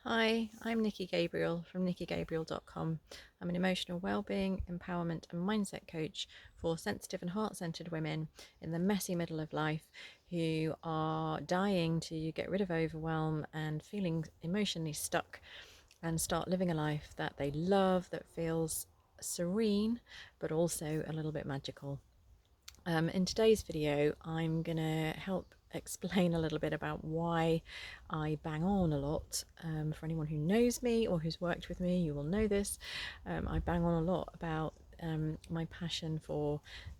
Hi, I'm Nikki Gabriel from nikkigabriel.com. I'm an emotional well-being, empowerment and mindset coach for sensitive and heart-centered women in the messy middle of life who are dying to get rid of overwhelm and feeling emotionally stuck and start living a life that they love, that feels serene but also a little bit magical. In today's video, I'm going to help explain a little bit about why I bang on a lot. For anyone who knows me or who's worked with me, you will know this. I bang on a lot about my passion for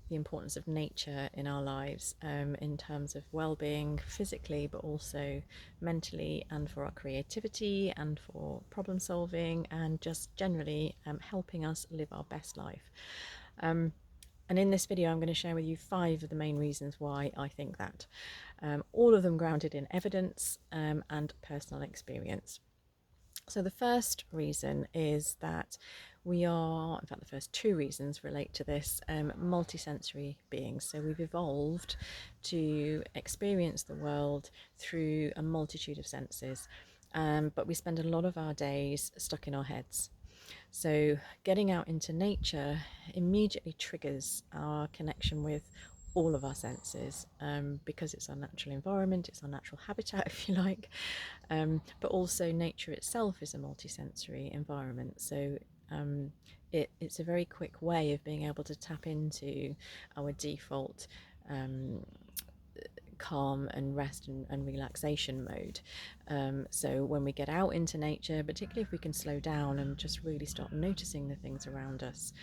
the importance of nature in our lives, in terms of well-being physically but also mentally, and for our creativity and for problem solving and just generally helping us live our best life. And in this video, I'm going to share with you 5 of the main reasons why I think that. All of them grounded in evidence and personal experience. So the first reason is that we are, in fact, the first 2 reasons relate to this, multisensory beings. So we've evolved to experience the world through a multitude of senses, but we spend a lot of our days stuck in our heads. So getting out into nature immediately triggers our connection with all of our senses, because it's our natural environment, it's our natural habitat, if you like, but also nature itself is a multisensory environment. So it's a very quick way of being able to tap into our default calm and rest and relaxation mode. So when we get out into nature, particularly if we can slow down and just really start noticing the things around us,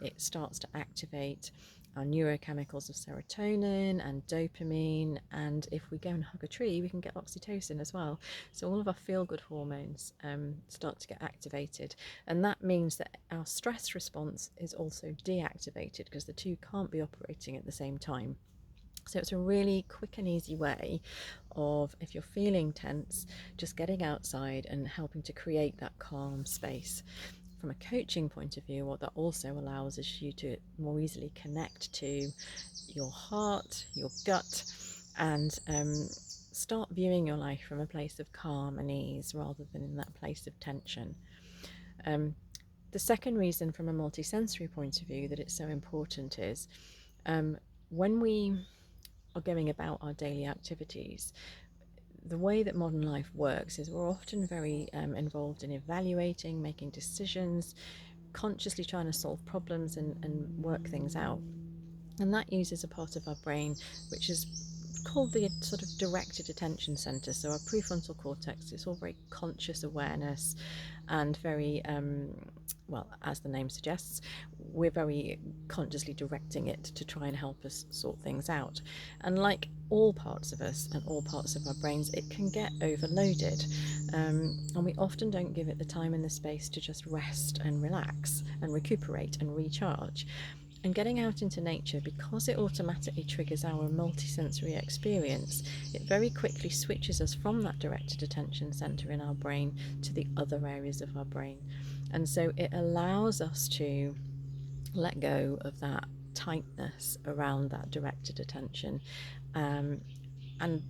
it starts to activate our neurochemicals of serotonin and dopamine, and if we go and hug a tree we can get oxytocin as well. So all of our feel-good hormones start to get activated, and that means that our stress response is also deactivated because the two can't be operating at the same time. So it's a really quick and easy way of, if you're feeling tense, just getting outside and helping to create that calm space. From a coaching point of view, what that also allows is you to more easily connect to your heart, your gut, and start viewing your life from a place of calm and ease rather than in that place of tension. The second reason, from a multisensory point of view, that it's so important is when we are going about our daily activities, the way that modern life works is we're often very involved in evaluating, making decisions, consciously trying to solve problems and work things out. And that uses a part of our brain which is called the sort of directed attention center. So our prefrontal cortex, it's all very conscious awareness and very well, as the name suggests, we're very consciously directing it to try and help us sort things out. And like all parts of us and all parts of our brains, it can get overloaded, and we often don't give it the time and the space to just rest and relax and recuperate and recharge. And getting out into nature, because it automatically triggers our multisensory experience, it very quickly switches us from that directed attention center in our brain to the other areas of our brain. And so it allows us to let go of that tightness around that directed attention. And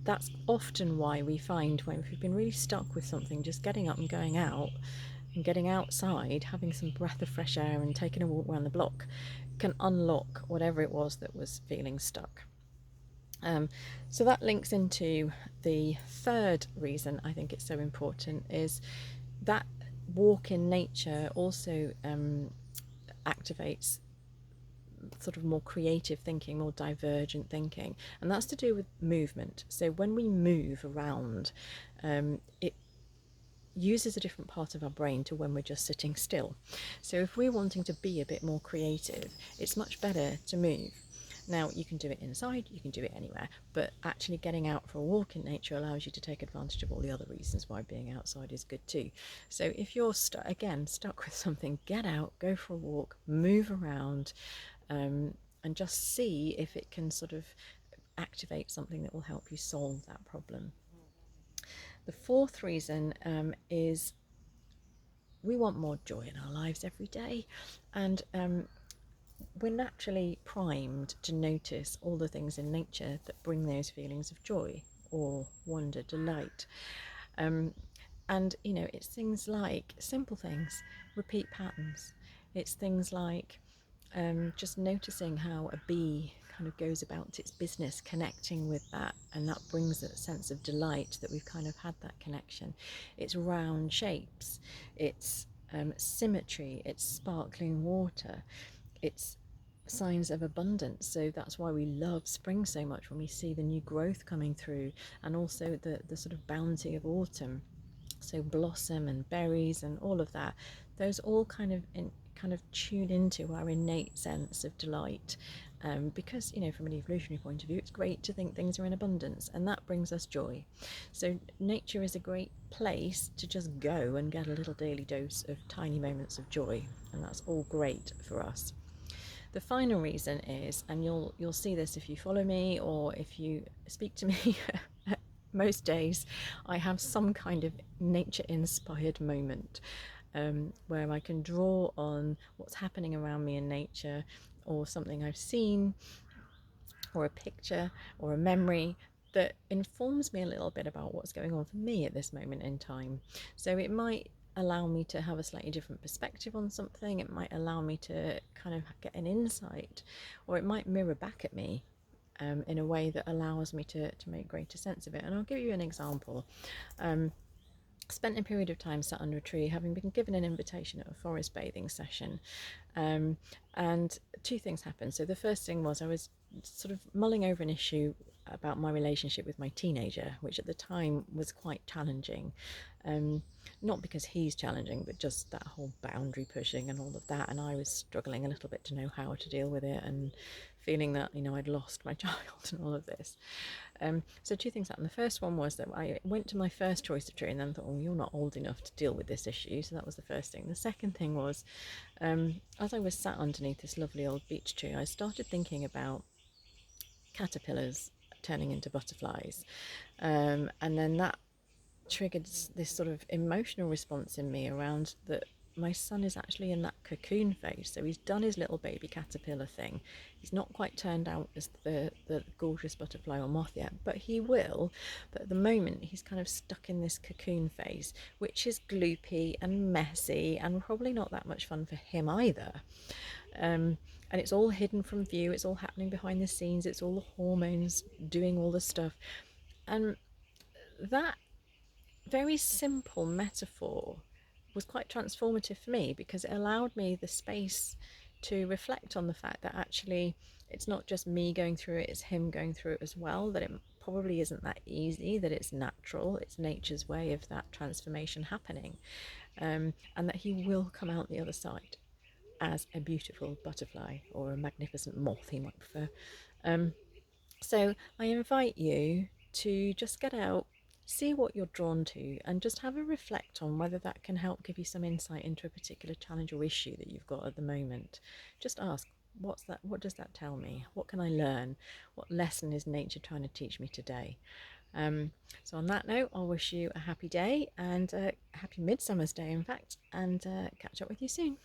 that's often why we find, when we've been really stuck with something, just getting up and going out and getting outside, having some breath of fresh air and taking a walk around the block can unlock whatever it was that was feeling stuck. So that links into the third reason I think it's so important, is that walk in nature also activates sort of more creative thinking, more divergent thinking, and that's to do with movement. So when we move around, it uses a different part of our brain to when we're just sitting still. So if we're wanting to be a bit more creative, it's much better to move. Now, you can do it inside, you can do it anywhere, but actually getting out for a walk in nature allows you to take advantage of all the other reasons why being outside is good too. So if you're stuck with something, get out, go for a walk, move around, and just see if it can sort of activate something that will help you solve that problem. The fourth reason is we want more joy in our lives every day, and we're naturally primed to notice all the things in nature that bring those feelings of joy or wonder, delight. And, you know, it's things like simple things, repeat patterns. It's things like just noticing how a bee kind of goes about its business, connecting with that, and that brings a sense of delight that we've kind of had that connection. It's round shapes, it's symmetry, it's sparkling water, it's signs of abundance. So that's why we love spring so much, when we see the new growth coming through, and also the sort of bounty of autumn. So blossom and berries and all of that, those all kind of tune into our innate sense of delight. Because, you know, from an evolutionary point of view, it's great to think things are in abundance, and that brings us joy. So nature is a great place to just go and get a little daily dose of tiny moments of joy, and that's all great for us. The final reason is, and you'll see this if you follow me or if you speak to me, most days I have some kind of nature inspired moment, where I can draw on what's happening around me in nature, or something I've seen, or a picture, or a memory that informs me a little bit about what's going on for me at this moment in time. So it might allow me to have a slightly different perspective on something, it might allow me to kind of get an insight, or it might mirror back at me in a way that allows me to make greater sense of it. And I'll give you an example. Spent a period of time sat under a tree, having been given an invitation at a forest bathing session, and two things happened. So the first thing was, I was sort of mulling over an issue about my relationship with my teenager, which at the time was quite challenging. Not because he's challenging, but just that whole boundary pushing and all of that, and I was struggling a little bit to know how to deal with it, and feeling that, you know, I'd lost my child and all of this. So two things happened. The first one was that I went to my first choice of tree and then thought, oh, you're not old enough to deal with this issue. So that was the first thing. The second thing was, as I was sat underneath this lovely old beech tree, I started thinking about caterpillars turning into butterflies. And then that triggered this sort of emotional response in me around that my son is actually in that cocoon phase. So he's done his little baby caterpillar thing. He's not quite turned out as the gorgeous butterfly or moth yet, but he will. But at the moment, he's kind of stuck in this cocoon phase, which is gloopy and messy and probably not that much fun for him either. And it's all hidden from view, it's all happening behind the scenes, it's all the hormones doing all the stuff. And that very simple metaphor was quite transformative for me, because it allowed me the space to reflect on the fact that actually it's not just me going through it, it's him going through it as well, that it probably isn't that easy, that it's natural, it's nature's way of that transformation happening, and that he will come out the other side as a beautiful butterfly, or a magnificent moth, he might prefer. So I invite you to just get out, see what you're drawn to, and just have a reflect on whether that can help give you some insight into a particular challenge or issue that you've got at the moment. Just ask, what's that? What does that tell me? What can I learn? What lesson is nature trying to teach me today? So on that note, I'll wish you a happy day, and a happy Midsummer's Day, in fact, and catch up with you soon.